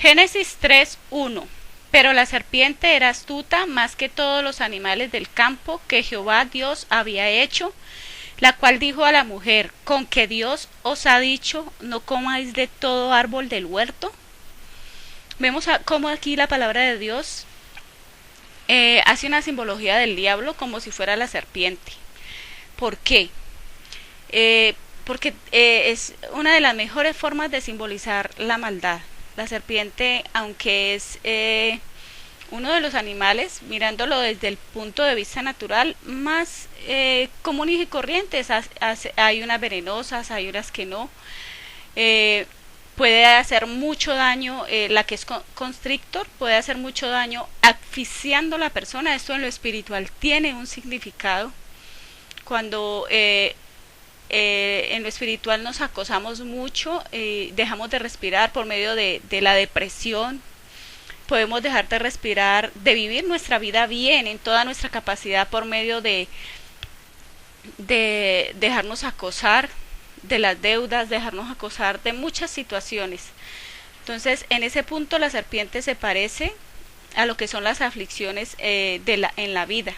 Génesis 3:1. Pero la serpiente era astuta más que todos los animales del campo que Jehová Dios había hecho, la cual dijo a la mujer: ¿con que Dios os ha dicho, no comáis de todo árbol del huerto? Vemos cómo aquí la palabra de Dios hace una simbología del diablo como si fuera la serpiente. ¿Por qué? Porque es una de las mejores formas de simbolizar la maldad. La serpiente, aunque es uno de los animales, mirándolo desde el punto de vista natural, más comunes y corrientes, hay unas venenosas, hay unas que no, puede hacer mucho daño, la que es constrictor puede hacer mucho daño asfixiando a la persona. Esto en lo espiritual tiene un significado. Cuando en lo espiritual nos acosamos mucho, dejamos de respirar por medio de la depresión, podemos dejar de respirar, de vivir nuestra vida bien en toda nuestra capacidad por medio de dejarnos acosar de las deudas, dejarnos acosar de muchas situaciones. Entonces, en ese punto la serpiente se parece a lo que son las aflicciones en la vida.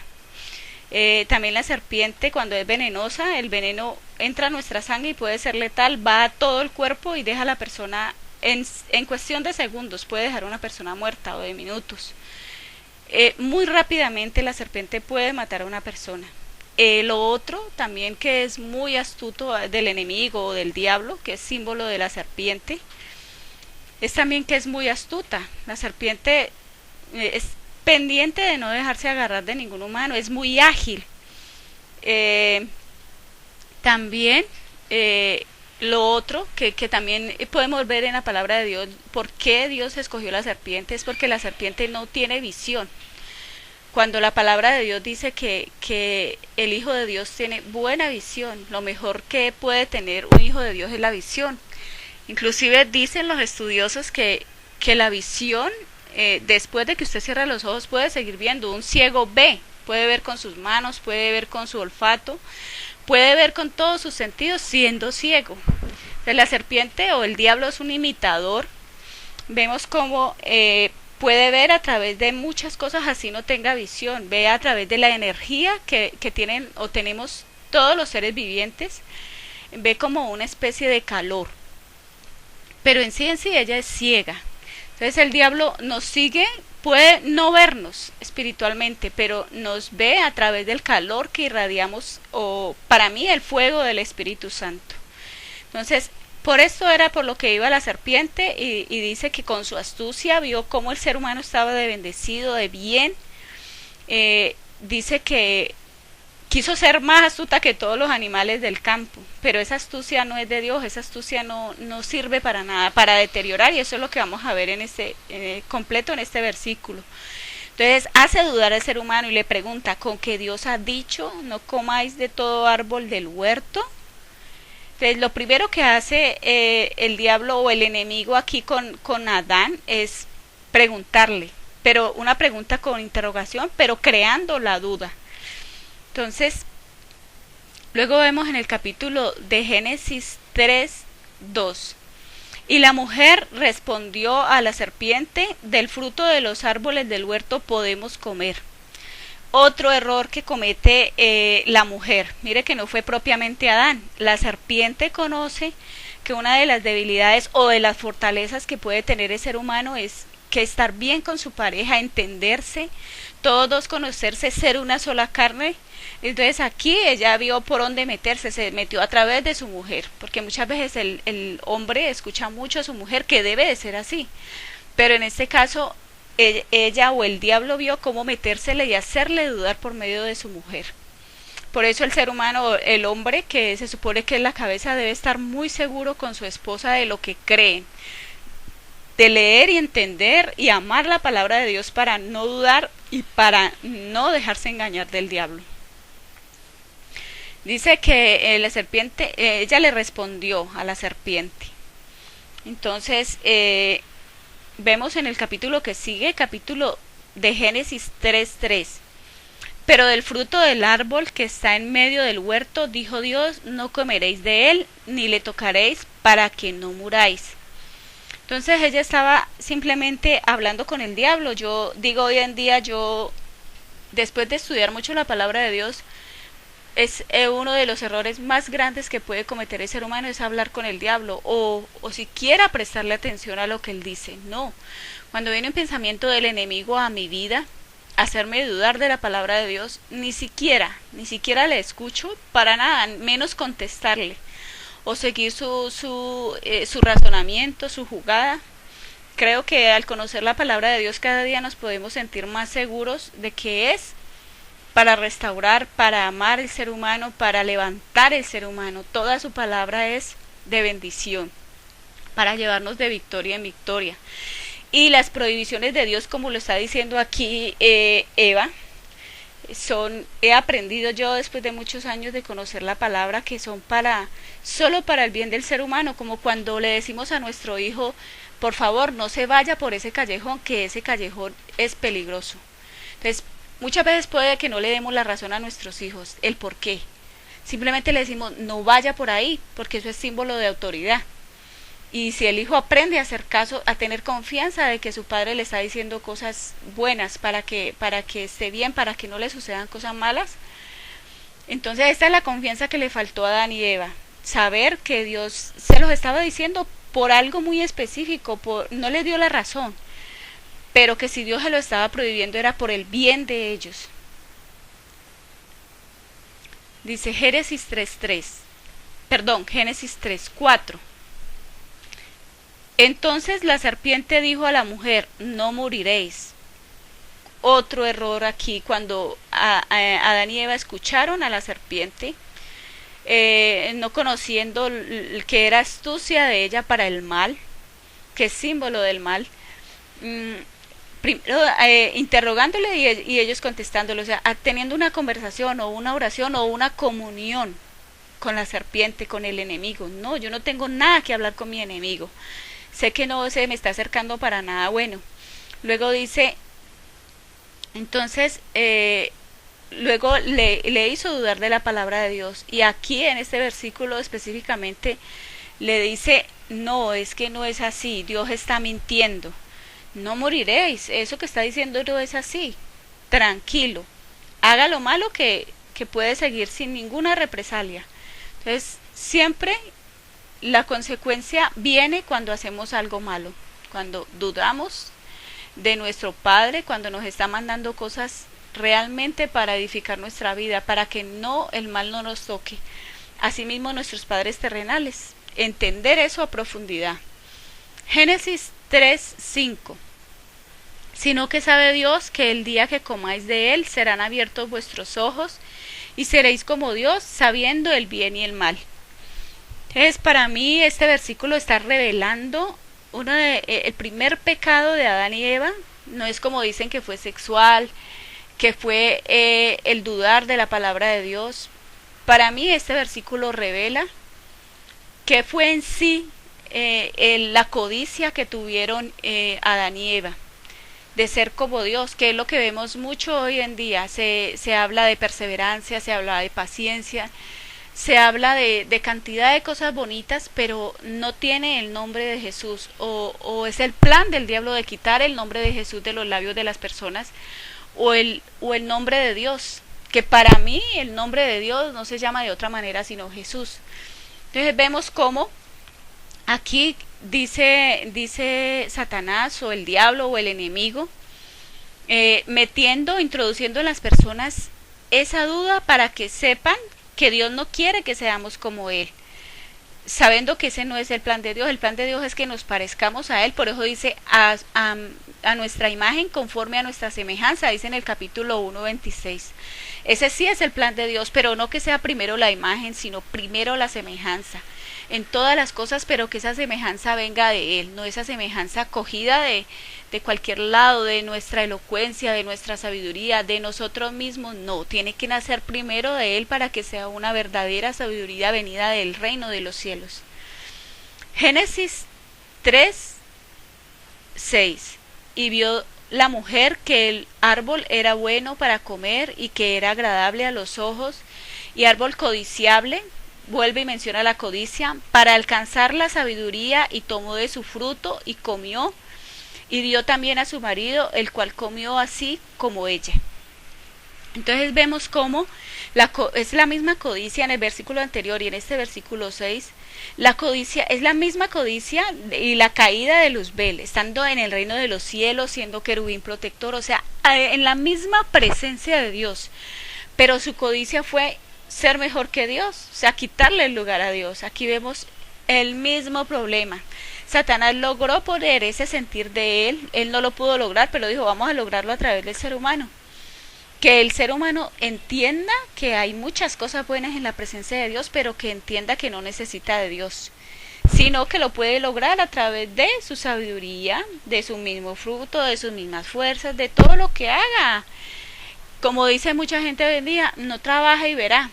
También la serpiente, cuando es venenosa, el veneno entra a nuestra sangre y puede ser letal, va a todo el cuerpo y deja a la persona en cuestión de segundos, puede dejar a una persona muerta o de minutos. Muy rápidamente la serpiente puede matar a una persona. Lo otro también que es muy astuto del enemigo o del diablo, que es símbolo de la serpiente, es también que es muy astuta. La serpiente es pendiente de no dejarse agarrar de ningún humano, es muy ágil. También lo otro que también podemos ver en la palabra de Dios, por qué Dios escogió la serpiente, es porque la serpiente no tiene visión. Cuando la palabra de Dios dice que el Hijo de Dios tiene buena visión, lo mejor que puede tener un Hijo de Dios es la visión. Inclusive dicen los estudiosos que la visión, después de que usted cierra los ojos, puede seguir viendo. Un ciego ve, puede ver con sus manos, puede ver con su olfato, puede ver con todos sus sentidos siendo ciego. Entonces, la serpiente o el diablo es un imitador. Vemos cómo puede ver a través de muchas cosas así no tenga visión, ve a través de la energía que tienen o tenemos todos los seres vivientes, ve como una especie de calor, pero en sí ella es ciega. Entonces el diablo nos sigue, puede no vernos espiritualmente, pero nos ve a través del calor que irradiamos, o para mí el fuego del Espíritu Santo. Entonces, por esto era por lo que iba la serpiente, y dice que con su astucia vio cómo el ser humano estaba de bendecido, de bien. Dice que quiso ser más astuta que todos los animales del campo, pero esa astucia no es de Dios, esa astucia no sirve para nada, para deteriorar, y eso es lo que vamos a ver en completo en este versículo. Entonces hace dudar al ser humano y le pregunta: ¿con que Dios ha dicho, no comáis de todo árbol del huerto? Entonces lo primero que hace el diablo o el enemigo aquí con Adán es preguntarle, pero una pregunta con interrogación, pero creando la duda. Entonces, luego vemos en el capítulo de Génesis 3:2. Y la mujer respondió a la serpiente: del fruto de los árboles del huerto podemos comer. Otro error que comete la mujer, mire que no fue propiamente Adán. La serpiente conoce que una de las debilidades o de las fortalezas que puede tener el ser humano es que estar bien con su pareja, entenderse, todos dos conocerse, ser una sola carne. Entonces aquí ella vio por dónde meterse, se metió a través de su mujer, porque muchas veces el hombre escucha mucho a su mujer, que debe de ser así, pero en este caso ella o el diablo vio cómo metérsele y hacerle dudar por medio de su mujer. Por eso el ser humano, el hombre, que se supone que es la cabeza, debe estar muy seguro con su esposa de lo que creen, de leer y entender y amar la palabra de Dios para no dudar y para no dejarse engañar del diablo. Dice que la serpiente, ella le respondió a la serpiente. Entonces, vemos en el capítulo que sigue, capítulo de Génesis 3:3. Pero del fruto del árbol que está en medio del huerto, dijo Dios, no comeréis de él, ni le tocaréis, para que no muráis. Entonces ella estaba simplemente hablando con el diablo. Yo digo hoy en día, después de estudiar mucho la palabra de Dios, es uno de los errores más grandes que puede cometer el ser humano es hablar con el diablo o siquiera prestarle atención a lo que él dice. No, cuando viene un pensamiento del enemigo a mi vida, hacerme dudar de la palabra de Dios, ni siquiera le escucho para nada, menos contestarle o seguir su razonamiento, su jugada. Creo que al conocer la palabra de Dios cada día nos podemos sentir más seguros de que es para restaurar, para amar el ser humano, para levantar el ser humano. Toda su palabra es de bendición, para llevarnos de victoria en victoria. Y las prohibiciones de Dios, como lo está diciendo aquí Eva, he aprendido yo después de muchos años de conocer la palabra que son solo para el bien del ser humano, como cuando le decimos a nuestro hijo, por favor no se vaya por ese callejón, que ese callejón es peligroso. Entonces, muchas veces puede que no le demos la razón a nuestros hijos, el por qué. Simplemente le decimos, no vaya por ahí, porque eso es símbolo de autoridad. Y si el hijo aprende a hacer caso, a tener confianza de que su padre le está diciendo cosas buenas para que esté bien, para que no le sucedan cosas malas, entonces esta es la confianza que le faltó a Adán y Eva. Saber que Dios se los estaba diciendo por algo muy específico, no le dio la razón, pero que si Dios se lo estaba prohibiendo era por el bien de ellos. Dice Génesis 3:4. Entonces la serpiente dijo a la mujer, no moriréis. Otro error aquí, cuando Adán y Eva escucharon a la serpiente, no conociendo que era astucia de ella para el mal, que es símbolo del mal, primero interrogándole y ellos contestándole, o sea, teniendo una conversación o una oración o una comunión con la serpiente, con el enemigo. No, yo no tengo nada que hablar con mi enemigo. Sé que no se me está acercando para nada bueno. Luego dice, entonces, luego le hizo dudar de la palabra de Dios. Y aquí en este versículo específicamente le dice, no, es que no es así, Dios está mintiendo. No moriréis, eso que está diciendo no es así. Tranquilo, haga lo malo que puede seguir sin ninguna represalia. Entonces, siempre la consecuencia viene cuando hacemos algo malo, cuando dudamos de nuestro Padre, cuando nos está mandando cosas realmente para edificar nuestra vida, para que el mal no nos toque. Asimismo nuestros padres terrenales, entender eso a profundidad. Génesis 3:5. Sino que sabe Dios que el día que comáis de él serán abiertos vuestros ojos y seréis como Dios, sabiendo el bien y el mal. Entonces, para mí este versículo está revelando el primer pecado de Adán y Eva. No es como dicen que fue sexual, que fue el dudar de la palabra de Dios. Para mí este versículo revela que fue en sí la codicia que tuvieron Adán y Eva, de ser como Dios, que es lo que vemos mucho hoy en día. Se habla de perseverancia, se habla de paciencia, se habla de cantidad de cosas bonitas, pero no tiene el nombre de Jesús, o es el plan del diablo de quitar el nombre de Jesús de los labios de las personas, o el nombre de Dios, que para mí el nombre de Dios no se llama de otra manera sino Jesús. Entonces vemos cómo aquí dice Satanás o el diablo o el enemigo, introduciendo en las personas esa duda para que sepan que Dios no quiere que seamos como Él, sabiendo que ese no es el plan de Dios. El plan de Dios es que nos parezcamos a Él, por eso dice a nuestra imagen conforme a nuestra semejanza, dice en el capítulo 1:26. Ese sí es el plan de Dios, pero no que sea primero la imagen, sino primero la semejanza en todas las cosas, pero que esa semejanza venga de Él, no esa semejanza cogida de cualquier lado, de nuestra elocuencia, de nuestra sabiduría, de nosotros mismos. No, tiene que nacer primero de Él para que sea una verdadera sabiduría venida del reino de los cielos. Génesis 3:6. Y vio la mujer que el árbol era bueno para comer y que era agradable a los ojos y árbol codiciable vuelve y menciona la codicia, para alcanzar la sabiduría y tomó de su fruto y comió, y dio también a su marido, el cual comió así como ella. Entonces vemos cómo es la misma codicia en el versículo anterior y en este versículo 6. La codicia es la misma codicia y la caída de Luzbel, estando en el reino de los cielos, siendo querubín protector, o sea, en la misma presencia de Dios. Pero su codicia fue ser mejor que Dios, o sea, quitarle el lugar a Dios. Aquí vemos el mismo problema. Satanás logró poner ese sentir de él no lo pudo lograr, pero dijo, vamos a lograrlo a través del ser humano. Que el ser humano entienda que hay muchas cosas buenas en la presencia de Dios, pero que entienda que no necesita de Dios, sino que lo puede lograr a través de su sabiduría, de su mismo fruto, de sus mismas fuerzas, de todo lo que haga. Como dice mucha gente hoy en día, no trabaja y verá.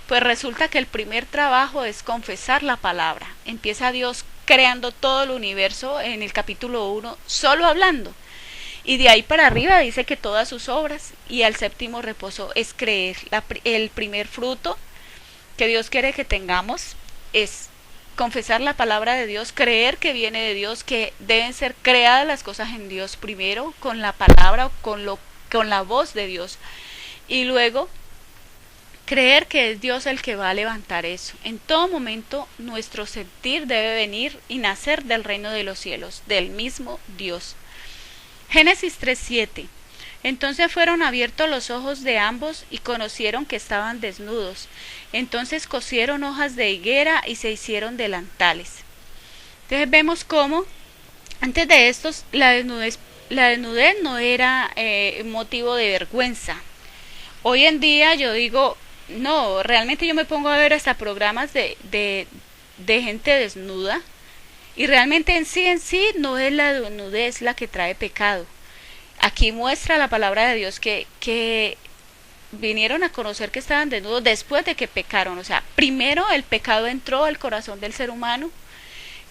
Pues resulta que el primer trabajo es confesar la palabra. Empieza Dios creando todo el universo en el capítulo 1, solo hablando. Y de ahí para arriba dice que todas sus obras, y al séptimo reposo es creer. El primer fruto que Dios quiere que tengamos es confesar la palabra de Dios, creer que viene de Dios, que deben ser creadas las cosas en Dios primero, con la palabra, con la voz de Dios, y luego creer que es Dios el que va a levantar eso. En todo momento nuestro sentir debe venir y nacer del reino de los cielos, del mismo Dios. Génesis 3:7. Entonces fueron abiertos los ojos de ambos y conocieron que estaban desnudos. Entonces cosieron hojas de higuera y se hicieron delantales. Entonces vemos cómo antes de estos la desnudez no era motivo de vergüenza. Hoy en día yo digo, no, realmente yo me pongo a ver hasta programas de gente desnuda. Y realmente en sí no es la desnudez la que trae pecado. Aquí muestra la palabra de Dios que vinieron a conocer que estaban desnudos después de que pecaron. O sea, primero el pecado entró al corazón del ser humano,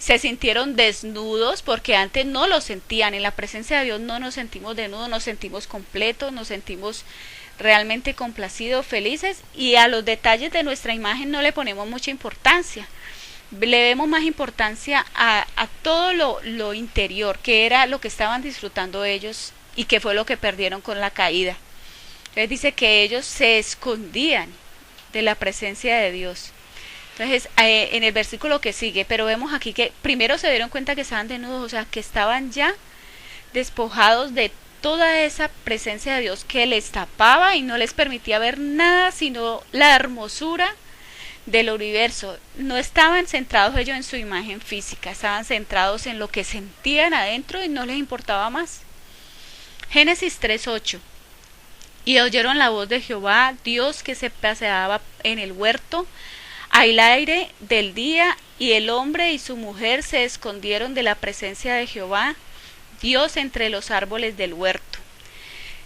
se sintieron desnudos porque antes no lo sentían. En la presencia de Dios no nos sentimos desnudos, nos sentimos completos, nos sentimos realmente complacidos, felices, y a los detalles de nuestra imagen no le ponemos mucha importancia. Le demos más importancia a todo lo interior, que era lo que estaban disfrutando ellos y que fue lo que perdieron con la caída. Entonces dice que ellos se escondían de la presencia de Dios. Entonces en el versículo que sigue, pero vemos aquí que primero se dieron cuenta que estaban desnudos, o sea, que estaban ya despojados de toda esa presencia de Dios que les tapaba y no les permitía ver nada sino la hermosura del universo. No estaban centrados ellos en su imagen física, estaban centrados en lo que sentían adentro y no les importaba más. Génesis 3:8. Y oyeron la voz de Jehová, Dios que se paseaba en el huerto al aire del día, y el hombre y su mujer se escondieron de la presencia de Jehová, Dios entre los árboles del huerto.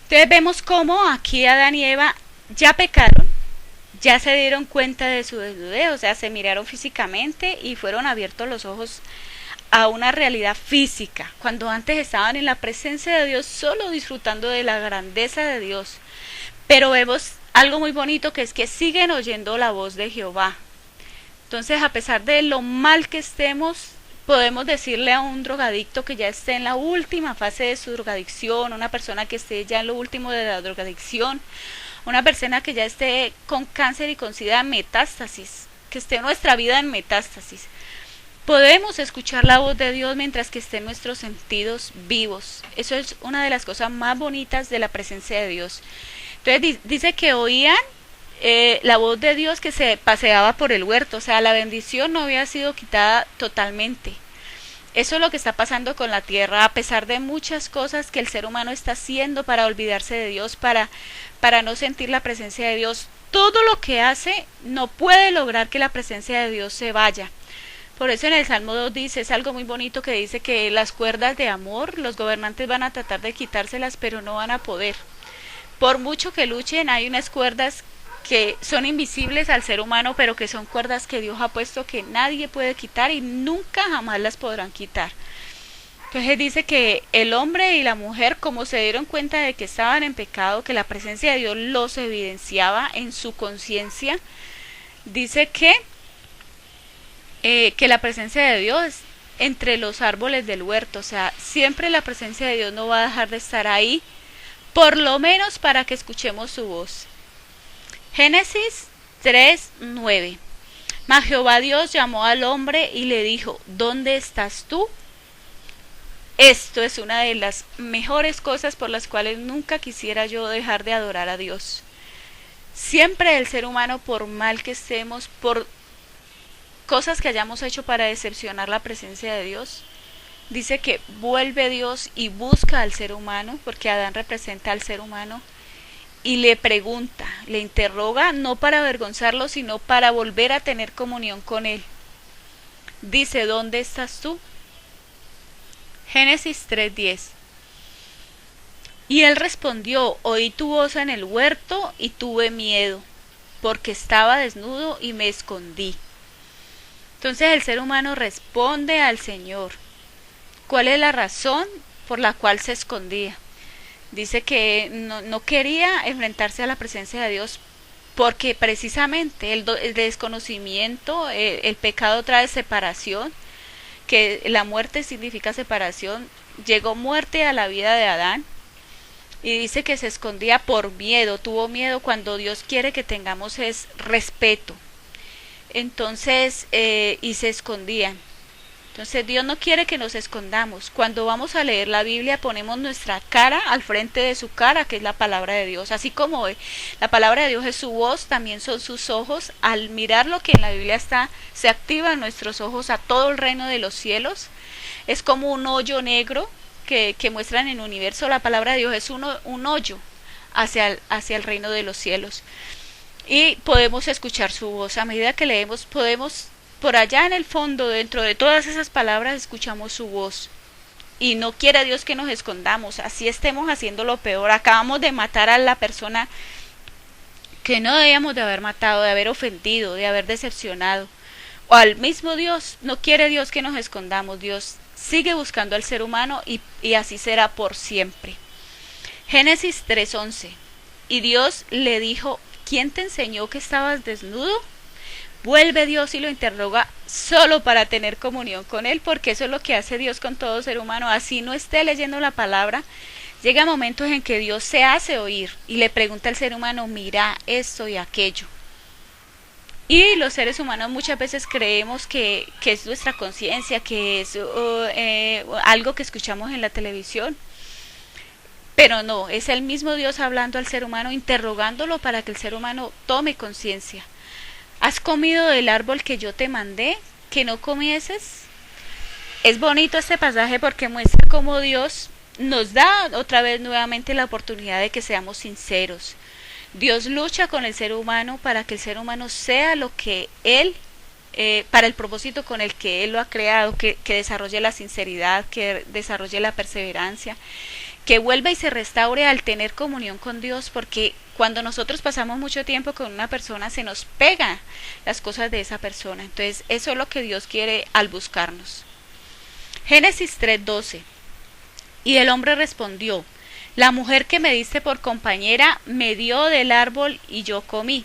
Entonces vemos cómo aquí Adán y Eva ya pecaron, ya se dieron cuenta de su desnudez, o sea, se miraron físicamente y fueron abiertos los ojos a una realidad física, cuando antes estaban en la presencia de Dios solo disfrutando de la grandeza de Dios. Pero vemos algo muy bonito, que es que siguen oyendo la voz de Jehová. Entonces, a pesar de lo mal que estemos, podemos decirle a un drogadicto que ya esté en la última fase de su drogadicción, una persona que esté ya en lo último de la drogadicción, una persona que ya esté con cáncer y con SIDA en metástasis, que esté nuestra vida en metástasis. Podemos escuchar la voz de Dios mientras que estén nuestros sentidos vivos. Eso es una de las cosas más bonitas de la presencia de Dios. Entonces dice que oían la voz de Dios que se paseaba por el huerto, o sea, la bendición no había sido quitada totalmente. Eso es lo que está pasando con la tierra, a pesar de muchas cosas que el ser humano está haciendo para olvidarse de Dios, para no sentir la presencia de Dios. Todo lo que hace no puede lograr que la presencia de Dios se vaya. Por eso en el Salmo 2 dice, es algo muy bonito que dice que las cuerdas de amor, los gobernantes van a tratar de quitárselas, pero no van a poder. Por mucho que luchen, hay unas cuerdas que son invisibles al ser humano, pero que son cuerdas que Dios ha puesto que nadie puede quitar y nunca jamás las podrán quitar. Entonces dice que el hombre y la mujer, como se dieron cuenta de que estaban en pecado, que la presencia de Dios los evidenciaba en su conciencia, dice que que la presencia de Dios entre los árboles del huerto, o sea, siempre la presencia de Dios no va a dejar de estar ahí, por lo menos para que escuchemos su voz. Génesis 3:9. Mas Jehová Dios llamó al hombre y le dijo, ¿dónde estás tú? Esto es una de las mejores cosas por las cuales nunca quisiera yo dejar de adorar a Dios. Siempre el ser humano, por mal que estemos, por cosas que hayamos hecho para decepcionar la presencia de Dios, dice que vuelve Dios y busca al ser humano, porque Adán representa al ser humano, y le pregunta, le interroga, no para avergonzarlo, sino para volver a tener comunión con él. Dice, ¿dónde estás tú? Génesis 3:10. Y él respondió, oí tu voz en el huerto y tuve miedo, porque estaba desnudo y me escondí. Entonces el ser humano responde al Señor. ¿Cuál es la razón por la cual se escondía? Dice que no quería enfrentarse a la presencia de Dios porque precisamente el desconocimiento, el pecado trae separación, que la muerte significa separación. Llegó muerte a la vida de Adán y dice que se escondía por miedo, tuvo miedo. Cuando Dios quiere que tengamos es respeto. Entonces, y se escondían. Entonces Dios no quiere que nos escondamos. Cuando vamos a leer la Biblia ponemos nuestra cara al frente de su cara, que es la palabra de Dios. Así como la palabra de Dios es su voz, también son sus ojos. Al mirar lo que en la Biblia está, se activan nuestros ojos a todo el reino de los cielos. Es como un hoyo negro que muestran en el universo. La palabra de Dios es un hoyo hacia el reino de los cielos. Y podemos escuchar su voz. A medida que leemos, podemos, por allá en el fondo, dentro de todas esas palabras, escuchamos su voz. Y no quiere Dios que nos escondamos, así estemos haciendo lo peor. Acabamos de matar a la persona que no debíamos de haber matado, de haber ofendido, de haber decepcionado. O al mismo Dios, no quiere Dios que nos escondamos. Dios sigue buscando al ser humano y así será por siempre. Génesis 3:11. Y Dios le dijo, ¿quién te enseñó que estabas desnudo? Vuelve Dios y lo interroga solo para tener comunión con él, porque eso es lo que hace Dios con todo ser humano. Así no esté leyendo la palabra, llega momentos en que Dios se hace oír y le pregunta al ser humano, mira esto y aquello. Y los seres humanos muchas veces creemos que es nuestra conciencia, que es algo que escuchamos en la televisión. Pero no, es el mismo Dios hablando al ser humano, interrogándolo para que el ser humano tome conciencia. ¿Has comido del árbol que yo te mandé, que no comieses? Es bonito este pasaje porque muestra cómo Dios nos da otra vez nuevamente la oportunidad de que seamos sinceros. Dios lucha con el ser humano para que el ser humano sea lo que Él, para el propósito con el que Él lo ha creado, que desarrolle la sinceridad, que desarrolle la perseverancia, que vuelva y se restaure al tener comunión con Dios, porque cuando nosotros pasamos mucho tiempo con una persona se nos pega las cosas de esa persona. Entonces eso es lo que Dios quiere al buscarnos. Génesis 3:12. Y el hombre respondió, la mujer que me diste por compañera me dio del árbol y yo comí.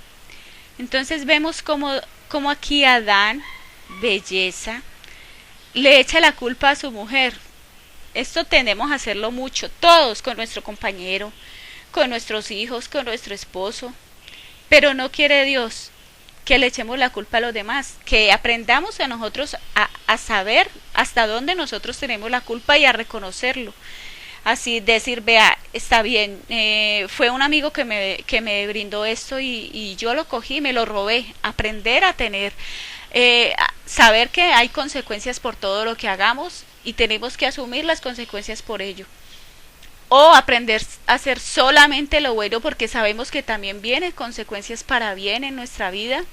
Entonces vemos como aquí Adán, belleza, le echa la culpa a su mujer. Esto tendemos a hacerlo mucho, todos, con nuestro compañero, con nuestros hijos, con nuestro esposo. Pero no quiere Dios que le echemos la culpa a los demás, que aprendamos a nosotros a saber hasta dónde nosotros tenemos la culpa y a reconocerlo. Así decir, vea, está bien, fue un amigo que me brindó esto y yo lo cogí, me lo robé. Aprender a tener, saber que hay consecuencias por todo lo que hagamos y tenemos que asumir las consecuencias por ello. O aprender a hacer solamente lo bueno, porque sabemos que también vienen consecuencias para bien en nuestra vida.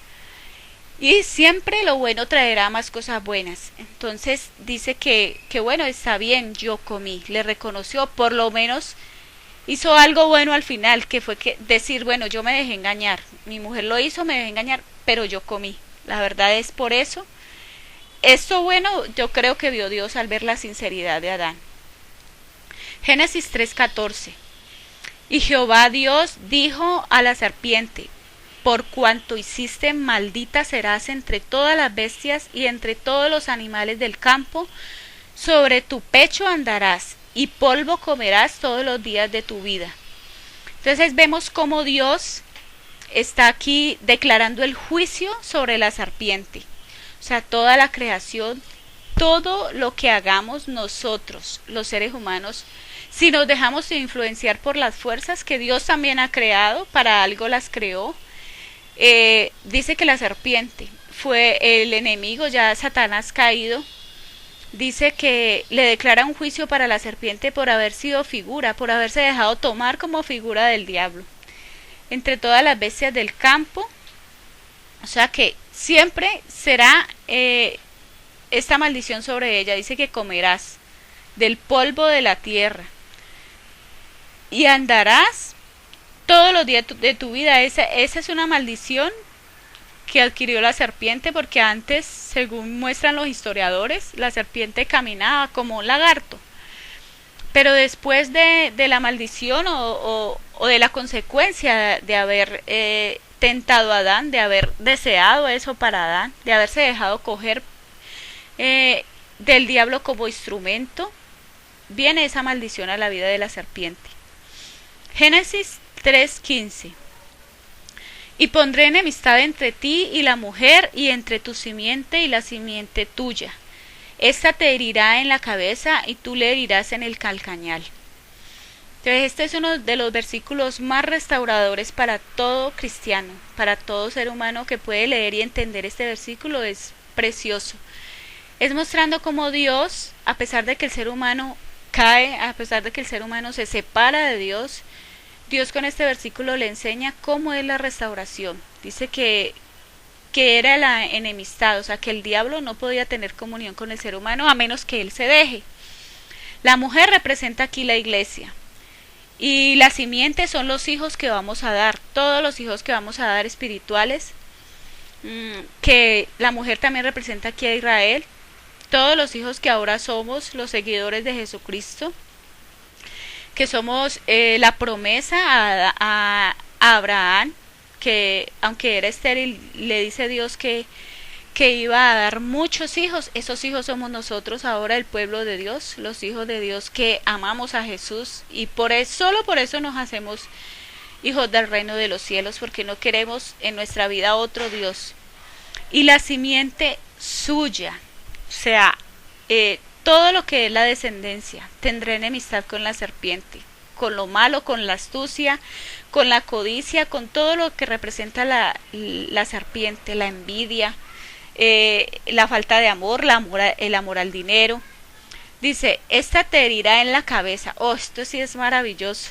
Y siempre lo bueno traerá más cosas buenas. Entonces dice que bueno, está bien, yo comí. Le reconoció, por lo menos hizo algo bueno al final, que fue que decir, bueno, yo me dejé engañar. Mi mujer lo hizo, me dejé engañar, pero yo comí. La verdad es por eso. Esto bueno yo creo que vio Dios al ver la sinceridad de Adán. Génesis 3:14. Y Jehová Dios dijo a la serpiente, por cuanto hiciste, maldita serás entre todas las bestias y entre todos los animales del campo. Sobre tu pecho andarás y polvo comerás todos los días de tu vida. Entonces vemos cómo Dios está aquí declarando el juicio sobre la serpiente. O sea, toda la creación, todo lo que hagamos nosotros, los seres humanos, si nos dejamos influenciar por las fuerzas que Dios también ha creado, para algo las creó. Dice que la serpiente fue el enemigo, ya Satanás caído. Dice que le declara un juicio para la serpiente por haber sido figura, por haberse dejado tomar como figura del diablo. Entre todas las bestias del campo, o sea que siempre será esta maldición sobre ella. Dice que comerás del polvo de la tierra y andarás todos los días de tu vida. Esa es una maldición que adquirió la serpiente, porque antes, según muestran los historiadores, la serpiente caminaba como un lagarto. Pero después de la maldición o de la consecuencia de haber tentado a Adán, de haber deseado eso para Adán, de haberse dejado coger del diablo como instrumento, viene esa maldición a la vida de la serpiente. Génesis 3:15. Y pondré enemistad entre ti y la mujer, y entre tu simiente y la simiente tuya. Esta te herirá en la cabeza, y tú le herirás en el calcañal. Entonces este es uno de los versículos más restauradores para todo cristiano, para todo ser humano que puede leer y entender este versículo. Es precioso. Es mostrando cómo Dios, a pesar de que el ser humano cae, a pesar de que el ser humano se separa de Dios, Dios con este versículo le enseña cómo es la restauración. Dice que era la enemistad, o sea que el diablo no podía tener comunión con el ser humano a menos que él se deje. La mujer representa aquí la iglesia, y la simiente son los hijos que vamos a dar, todos los hijos que vamos a dar espirituales, que la mujer también representa aquí a Israel, todos los hijos que ahora somos los seguidores de Jesucristo, que somos la promesa a Abraham, que aunque era estéril, le dice Dios que iba a dar muchos hijos. Esos hijos somos nosotros ahora, el pueblo de Dios, los hijos de Dios que amamos a Jesús, y solo por eso nos hacemos hijos del reino de los cielos, porque no queremos en nuestra vida otro Dios. Y la simiente suya, o sea, todo lo que es la descendencia, tendrá enemistad con la serpiente, con lo malo, con la astucia, con la codicia, con todo lo que representa la serpiente, la envidia, la falta de amor, el amor al dinero. Dice, esta te herirá en la cabeza. Oh, esto sí es maravilloso.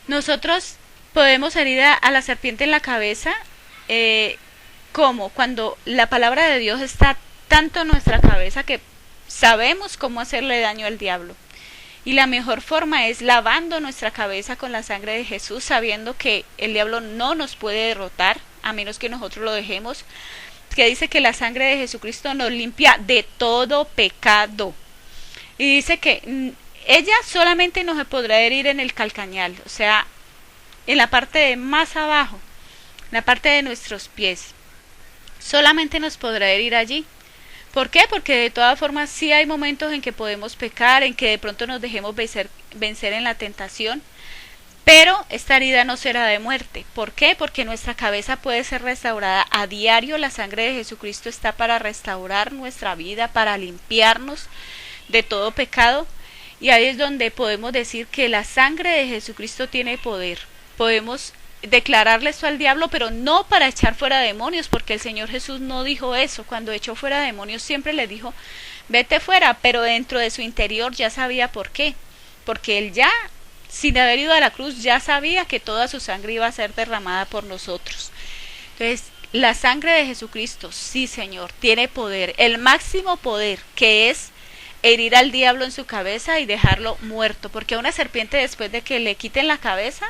Nosotros podemos herir a la serpiente en la cabeza, como cuando la palabra de Dios está tanto en nuestra cabeza que sabemos cómo hacerle daño al diablo. Y la mejor forma es lavando nuestra cabeza con la sangre de Jesús, sabiendo que el diablo no nos puede derrotar a menos que nosotros lo dejemos, que dice que la sangre de Jesucristo nos limpia de todo pecado. Y dice que ella solamente nos podrá herir en el calcañal, o sea, en la parte de más abajo, en la parte de nuestros pies. Solamente nos podrá herir allí. ¿Por qué? Porque de todas formas sí hay momentos en que podemos pecar, en que de pronto nos dejemos vencer en la tentación, pero esta herida no será de muerte. ¿Por qué? Porque nuestra cabeza puede ser restaurada a diario. La sangre de Jesucristo está para restaurar nuestra vida, para limpiarnos de todo pecado, y ahí es donde podemos decir que la sangre de Jesucristo tiene poder. Podemos declararle esto al diablo, pero no para echar fuera demonios, porque el Señor Jesús no dijo eso. Cuando echó fuera demonios siempre le dijo, vete fuera, pero dentro de su interior ya sabía por qué, porque él ya, sin haber ido a la cruz, ya sabía que toda su sangre iba a ser derramada por nosotros. Entonces, la sangre de Jesucristo, sí Señor, tiene poder, el máximo poder, que es herir al diablo en su cabeza y dejarlo muerto, porque a una serpiente, después de que le quiten la cabeza,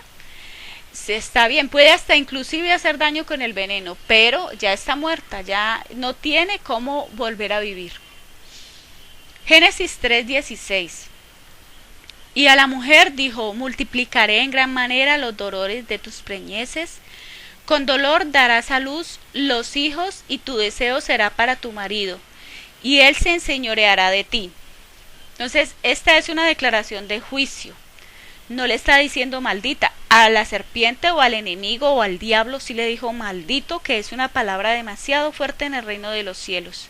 se está bien, puede hasta inclusive hacer daño con el veneno, pero ya está muerta, ya no tiene cómo volver a vivir. Génesis 3:16. Y a la mujer dijo, multiplicaré en gran manera los dolores de tus preñeces, Con dolor darás a luz los hijos y tu deseo será para tu marido, y él se enseñoreará de ti. Entonces, esta es una declaración de juicio. No le está diciendo maldita. A la serpiente o al enemigo o al diablo sí le dijo maldito, que es una palabra demasiado fuerte en el reino de los cielos.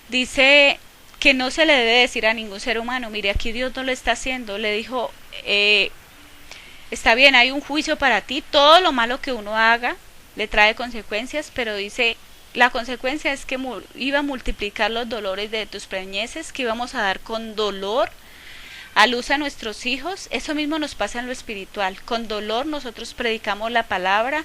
Dice que no se le debe decir a ningún ser humano, mire, aquí Dios no lo está haciendo. Le dijo, está bien, hay un juicio para ti, todo lo malo que uno haga le trae consecuencias, pero dice, la consecuencia es que iba a multiplicar los dolores de tus preñeces, que íbamos a dar con dolor a luz a nuestros hijos. Eso mismo nos pasa en lo espiritual. Con dolor nosotros predicamos la palabra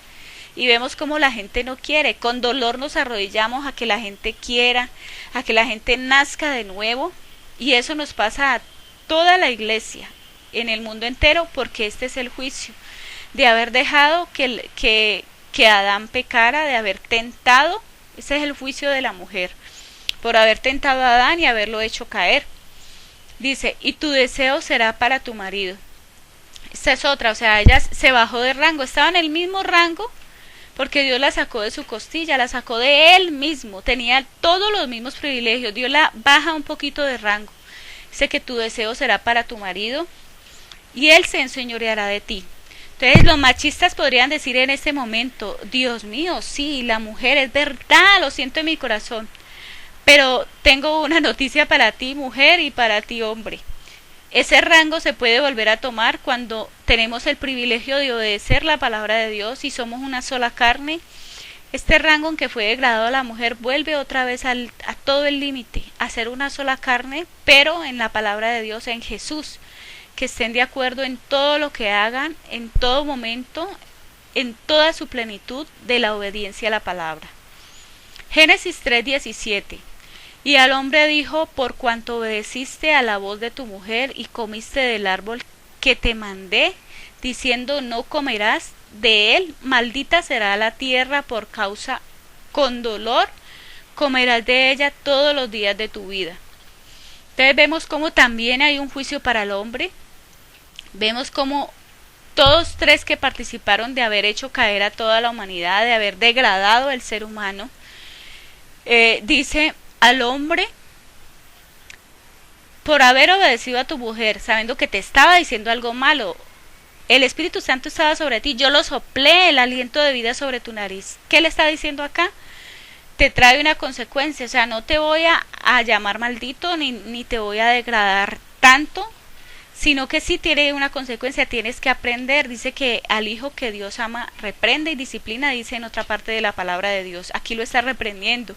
y vemos como la gente no quiere. Con dolor nos arrodillamos a que la gente quiera, a que la gente nazca de nuevo, y eso nos pasa a toda la iglesia en el mundo entero, porque este es el juicio de haber dejado que Adán pecara, de haber tentado. Ese es el juicio de la mujer, por haber tentado a Adán y haberlo hecho caer. Dice, y tu deseo será para tu marido. Esta es otra, o sea, ella se bajó de rango, estaba en el mismo rango, porque Dios la sacó de su costilla, la sacó de él mismo, tenía todos los mismos privilegios. Dios la baja un poquito de rango. Dice que tu deseo será para tu marido, y él se enseñoreará de ti. Entonces los machistas podrían decir en este momento, Dios mío, sí, la mujer, es verdad, lo siento en mi corazón. Pero tengo una noticia para ti, mujer, y para ti, hombre. Ese rango se puede volver a tomar cuando tenemos el privilegio de obedecer la palabra de Dios y somos una sola carne. Este rango en que fue degradado a la mujer vuelve otra vez a todo el límite, a ser una sola carne, pero en la palabra de Dios, en Jesús. Que estén de acuerdo en todo lo que hagan, en todo momento, en toda su plenitud de la obediencia a la palabra. Génesis 3:17. Y al hombre dijo, por cuanto obedeciste a la voz de tu mujer y comiste del árbol que te mandé, diciendo no comerás de él, maldita será la tierra por causa, con dolor comerás de ella todos los días de tu vida. Entonces vemos cómo también hay un juicio para el hombre. Vemos cómo todos tres que participaron de haber hecho caer a toda la humanidad, de haber degradado el ser humano, dice al hombre, por haber obedecido a tu mujer, sabiendo que te estaba diciendo algo malo, el Espíritu Santo estaba sobre ti, yo lo soplé el aliento de vida sobre tu nariz. ¿Qué le está diciendo acá? Te trae una consecuencia, o sea, no te voy a llamar maldito ni te voy a degradar tanto, sino que sí tiene una consecuencia, tienes que aprender. Dice que al hijo que Dios ama, reprende y disciplina, dice en otra parte de la palabra de Dios. Aquí lo está reprendiendo.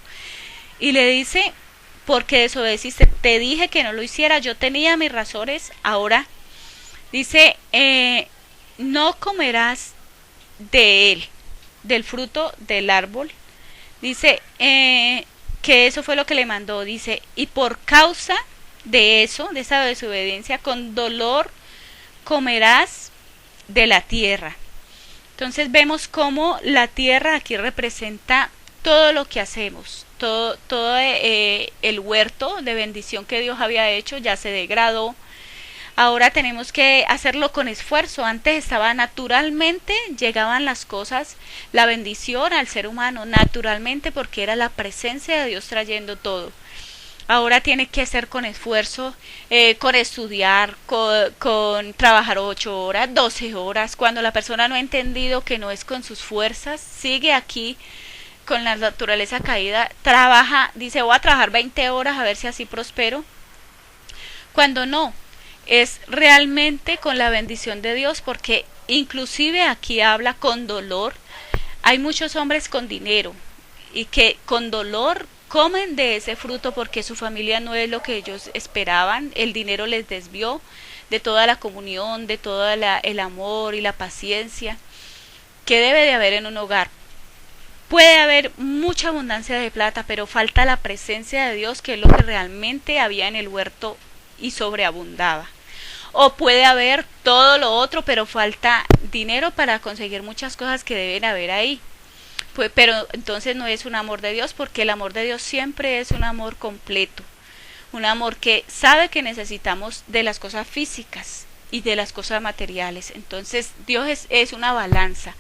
Y le dice, porque desobedeciste, te dije que no lo hiciera, yo tenía mis razones, ahora. Dice, no comerás de él, del fruto del árbol. Dice que eso fue lo que le mandó. Dice, y por causa de eso, de esa desobediencia, con dolor comerás de la tierra. Entonces vemos cómo la tierra aquí representa todo lo que hacemos, todo el huerto de bendición que Dios había hecho ya se degradó. Ahora tenemos que hacerlo con esfuerzo. Antes estaba naturalmente, llegaban las cosas, la bendición al ser humano naturalmente, porque era la presencia de Dios trayendo todo. Ahora tiene que ser con esfuerzo, con estudiar, con trabajar 8 horas, 12 horas. Cuando la persona no ha entendido que no es con sus fuerzas, sigue aquí con la naturaleza caída, trabaja, dice voy a trabajar 20 horas a ver si así prospero. Cuando no, es realmente con la bendición de Dios, porque inclusive aquí habla con dolor. Hay muchos hombres con dinero y que con dolor comen de ese fruto porque su familia no es lo que ellos esperaban, el dinero les desvió de toda la comunión, de todo el amor y la paciencia que debe de haber en un hogar. Puede haber mucha abundancia de plata, pero falta la presencia de Dios, que es lo que realmente había en el huerto y sobreabundaba. O puede haber todo lo otro, pero falta dinero para conseguir muchas cosas que deben haber ahí. Pero entonces no es un amor de Dios, porque el amor de Dios siempre es un amor completo, un amor que sabe que necesitamos de las cosas físicas y de las cosas materiales. Entonces Dios es una balanza.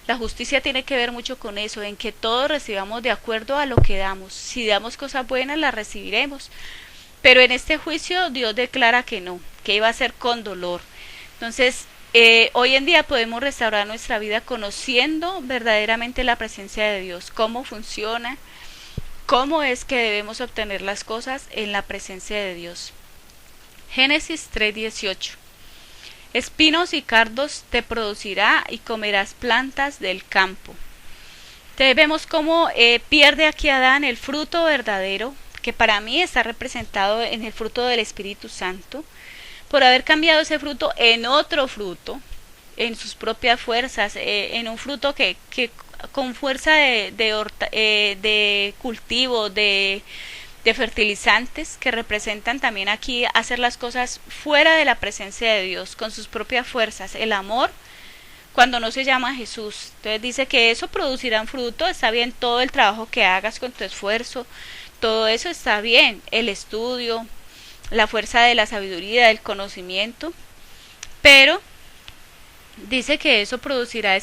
La justicia tiene que ver mucho con eso, en que todos recibamos de acuerdo a lo que damos. Si damos cosas buenas, las recibiremos. Pero en este juicio Dios declara que no, que iba a ser con dolor. Entonces, hoy en día podemos restaurar nuestra vida conociendo verdaderamente la presencia de Dios, cómo funciona, cómo es que debemos obtener las cosas en la presencia de Dios. Génesis 3:18. Espinos y cardos te producirá y comerás plantas del campo. Entonces vemos cómo pierde aquí Adán el fruto verdadero, que para mí está representado en el fruto del Espíritu Santo, por haber cambiado ese fruto en otro fruto, en sus propias fuerzas, en un fruto que con fuerza de cultivo, de fertilizantes, que representan también aquí hacer las cosas fuera de la presencia de Dios, con sus propias fuerzas, el amor, cuando no se llama Jesús. Entonces dice que eso producirá un fruto, está bien todo el trabajo que hagas con tu esfuerzo, todo eso está bien, el estudio, la fuerza de la sabiduría, del conocimiento, pero dice que eso producirá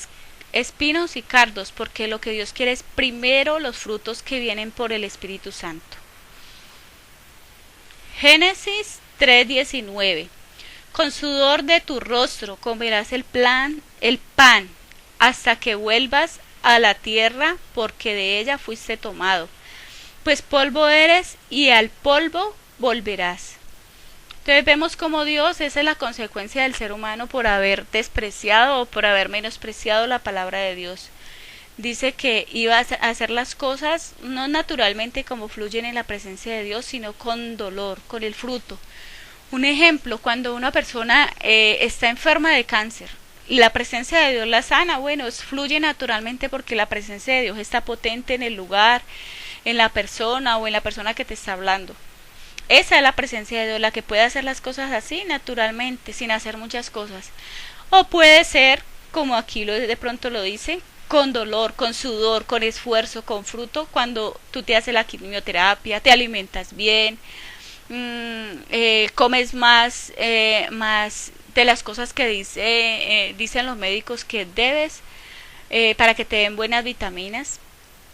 espinos y cardos, porque lo que Dios quiere es primero los frutos que vienen por el Espíritu Santo. Génesis 3:19. Con sudor de tu rostro comerás el pan, hasta que vuelvas a la tierra, porque de ella fuiste tomado. Pues polvo eres y al polvo volverás. Entonces vemos como Dios, esa es la consecuencia del ser humano por haber despreciado o por haber menospreciado la palabra de Dios. Dice que iba a hacer las cosas no naturalmente como fluyen en la presencia de Dios, sino con dolor, con el fruto. Un ejemplo, cuando una persona está enferma de cáncer y la presencia de Dios la sana, bueno, fluye naturalmente porque la presencia de Dios está potente en el lugar, en la persona o en la persona que te está hablando. Esa es la presencia de Dios, la que puede hacer las cosas así naturalmente, sin hacer muchas cosas. O puede ser, como aquí de pronto lo dice, con dolor, con sudor, con esfuerzo, con fruto, cuando tú te haces la quimioterapia, te alimentas bien, comes más de las cosas que dicen los médicos que debes, para que te den buenas vitaminas,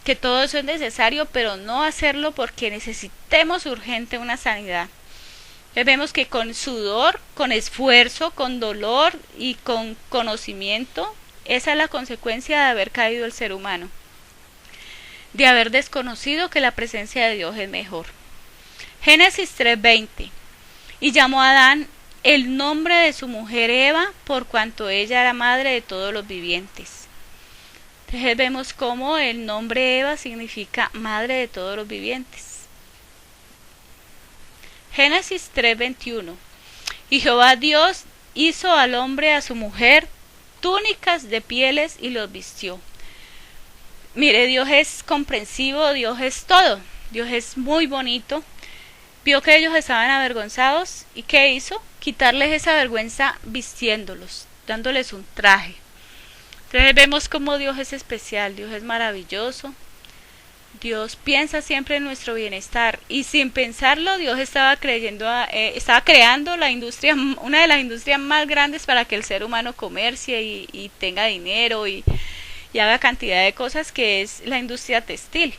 que todo eso es necesario, pero no hacerlo porque necesitemos urgente una sanidad. Entonces vemos que con sudor, con esfuerzo, con dolor y con conocimiento, esa es la consecuencia de haber caído el ser humano, de haber desconocido que la presencia de Dios es mejor. Génesis 3:20. Y llamó a Adán el nombre de su mujer Eva, por cuanto ella era madre de todos los vivientes. Entonces vemos cómo el nombre Eva significa madre de todos los vivientes. Génesis 3:21. Y Jehová Dios hizo al hombre a su mujer túnicas de pieles y los vistió. Mire, Dios es comprensivo, Dios es todo, Dios es muy bonito. Vio que ellos estaban avergonzados y ¿qué hizo? Quitarles esa vergüenza vistiéndolos, dándoles un traje. Entonces vemos cómo Dios es especial, Dios es maravilloso, Dios piensa siempre en nuestro bienestar y sin pensarlo Dios estaba creando la industria, una de las industrias más grandes para que el ser humano comercie y tenga dinero y haga cantidad de cosas, que es la industria textil,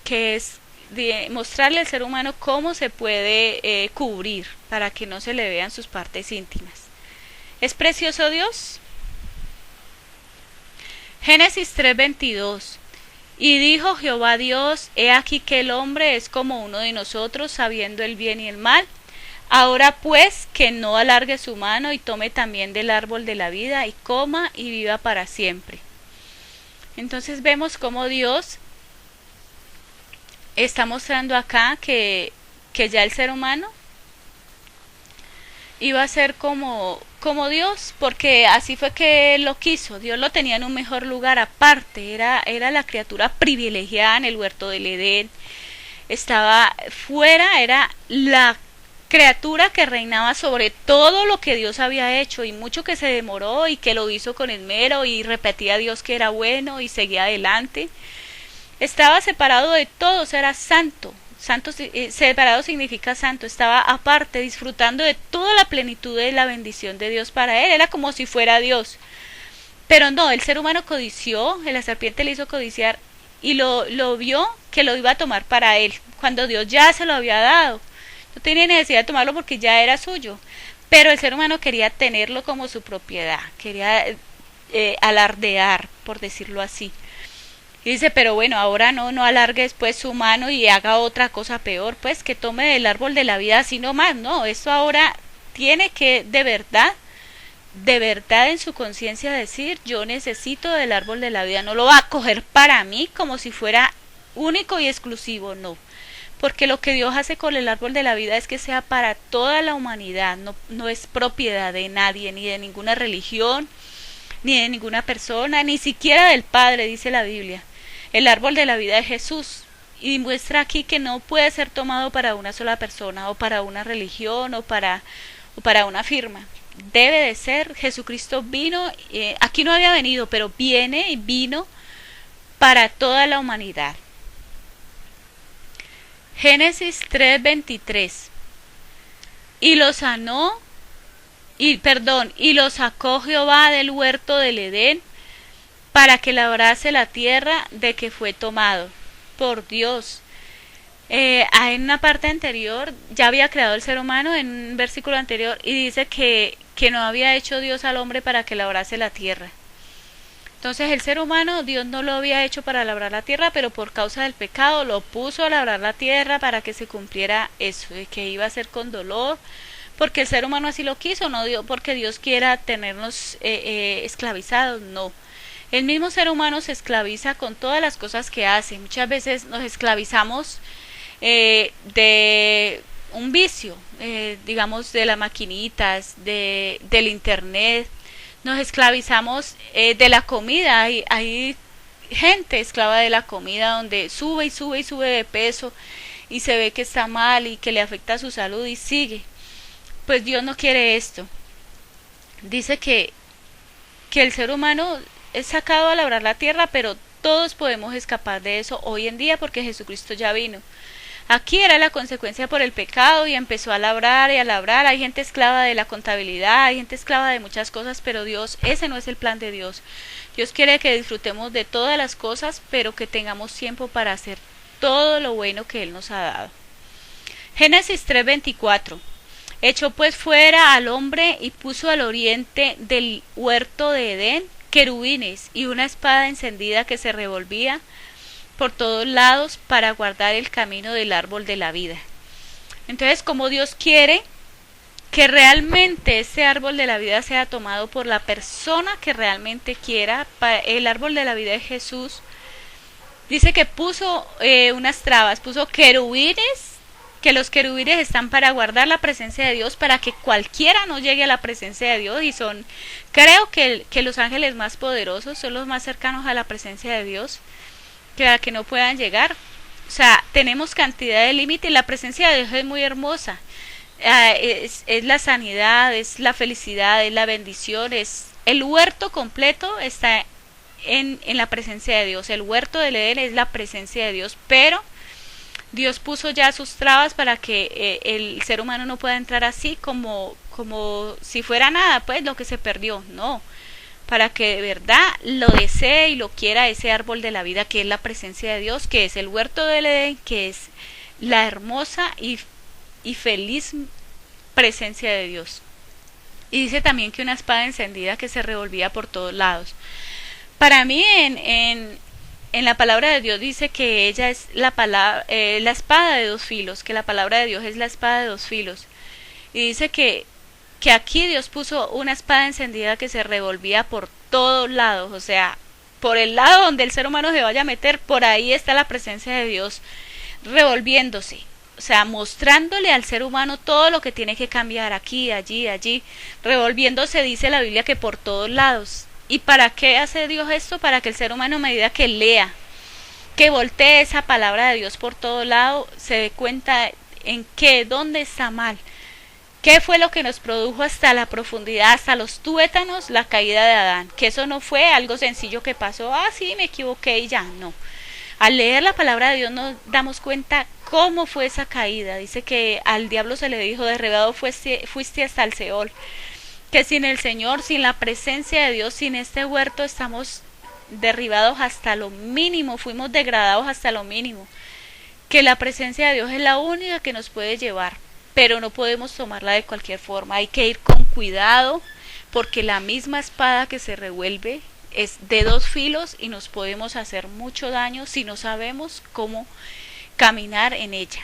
que es de mostrarle al ser humano cómo se puede cubrir para que no se le vean sus partes íntimas. ¿Es precioso Dios? Génesis 3:22. Y dijo Jehová Dios, he aquí que el hombre es como uno de nosotros, sabiendo el bien y el mal. Ahora pues que no alargue su mano y tome también del árbol de la vida y coma y viva para siempre. Entonces vemos cómo Dios está mostrando acá que ya el ser humano iba a ser como Dios, porque así fue que Él lo quiso. Dios lo tenía en un mejor lugar aparte, era la criatura privilegiada en el huerto del Edén, estaba fuera, era la criatura que reinaba sobre todo lo que Dios había hecho, y mucho que se demoró y que lo hizo con esmero y repetía a Dios que era bueno y seguía adelante. Estaba separado de todos, era santo. Separado significa santo, estaba aparte, disfrutando de toda la plenitud de la bendición de Dios para él, era como si fuera Dios. Pero no, el ser humano codició, la serpiente le hizo codiciar y lo vio que lo iba a tomar para él, cuando Dios ya se lo había dado. No tenía necesidad de tomarlo porque ya era suyo. Pero el ser humano quería tenerlo como su propiedad, quería alardear, por decirlo así. Y dice, pero bueno, ahora no alargue después su mano y haga otra cosa peor, pues que tome del árbol de la vida así nomás. No, esto ahora tiene que de verdad en su conciencia decir, yo necesito del árbol de la vida. No lo va a coger para mí como si fuera único y exclusivo, no. Porque lo que Dios hace con el árbol de la vida es que sea para toda la humanidad, no es propiedad de nadie, ni de ninguna religión, ni de ninguna persona, ni siquiera del Padre, dice la Biblia. El árbol de la vida es Jesús y muestra aquí que no puede ser tomado para una sola persona o para una religión o para una firma. Debe de ser, Jesucristo vino, aquí no había venido, pero viene y vino para toda la humanidad. Génesis 3:23. Y lo sanó, y lo sacó Jehová del huerto del Edén para que labrase la tierra de que fue tomado por Dios. En una parte anterior ya había creado el ser humano, en un versículo anterior, y dice que no había hecho Dios al hombre para que labrase la tierra. Entonces el ser humano, Dios no lo había hecho para labrar la tierra, pero por causa del pecado lo puso a labrar la tierra para que se cumpliera eso, que iba a ser con dolor, porque el ser humano así lo quiso, no porque Dios quiera tenernos esclavizados, no. El mismo ser humano se esclaviza con todas las cosas que hace. Muchas veces nos esclavizamos de un vicio, digamos de las maquinitas, del internet. Nos esclavizamos de la comida. Hay gente esclava de la comida donde sube y sube y sube de peso y se ve que está mal y que le afecta a su salud y sigue. Pues Dios no quiere esto. Dice que el ser humano es sacado a labrar la tierra, pero todos podemos escapar de eso hoy en día porque Jesucristo ya vino. Aquí era la consecuencia por el pecado y empezó a labrar y a labrar. Hay gente esclava de la contabilidad, hay gente esclava de muchas cosas, pero Dios, ese no es el plan de Dios. Dios quiere que disfrutemos de todas las cosas, pero que tengamos tiempo para hacer todo lo bueno que Él nos ha dado. Génesis 3:24. Echó pues fuera al hombre y puso al oriente del huerto de Edén querubines y una espada encendida que se revolvía por todos lados para guardar el camino del árbol de la vida. Entonces, como Dios quiere que realmente ese árbol de la vida sea tomado por la persona que realmente quiera, el árbol de la vida es Jesús, dice que puso unas trabas, puso querubines, que los querubines están para guardar la presencia de Dios, para que cualquiera no llegue a la presencia de Dios, y son, creo que los ángeles más poderosos son los más cercanos a la presencia de Dios, que no puedan llegar. O sea, tenemos cantidad de límite y la presencia de Dios es muy hermosa. Es la sanidad, es la felicidad, es la bendición, es el huerto completo está en la presencia de Dios. El huerto del Edén es la presencia de Dios, pero Dios puso ya sus trabas para que el ser humano no pueda entrar así como si fuera nada, pues lo que se perdió, no, para que de verdad lo desee y lo quiera ese árbol de la vida que es la presencia de Dios, que es el huerto del Edén, que es la hermosa y feliz presencia de Dios. Y dice también que una espada encendida que se revolvía por todos lados. Para mí en la palabra de Dios dice que ella es la espada de dos filos, que la palabra de Dios es la espada de dos filos. Y dice que aquí Dios puso una espada encendida que se revolvía por todos lados, o sea, por el lado donde el ser humano se vaya a meter, por ahí está la presencia de Dios revolviéndose, o sea, mostrándole al ser humano todo lo que tiene que cambiar aquí, allí, revolviéndose, dice la Biblia, que por todos lados. ¿Y para qué hace Dios esto? Para que el ser humano, a medida que lea, que voltee esa palabra de Dios por todo lado, se dé cuenta en qué, dónde está mal. ¿Qué fue lo que nos produjo hasta la profundidad, hasta los tuétanos, la caída de Adán? Que eso no fue algo sencillo que pasó, sí, me equivoqué y ya, no. Al leer la palabra de Dios nos damos cuenta cómo fue esa caída. Dice que al diablo se le dijo, derribado fuiste hasta el Seol. que sin el Señor, sin la presencia de Dios, sin este huerto, estamos derribados hasta lo mínimo, fuimos degradados hasta lo mínimo, que la presencia de Dios es la única que nos puede llevar, pero no podemos tomarla de cualquier forma, hay que ir con cuidado, porque la misma espada que se revuelve es de dos filos y nos podemos hacer mucho daño si no sabemos cómo caminar en ella.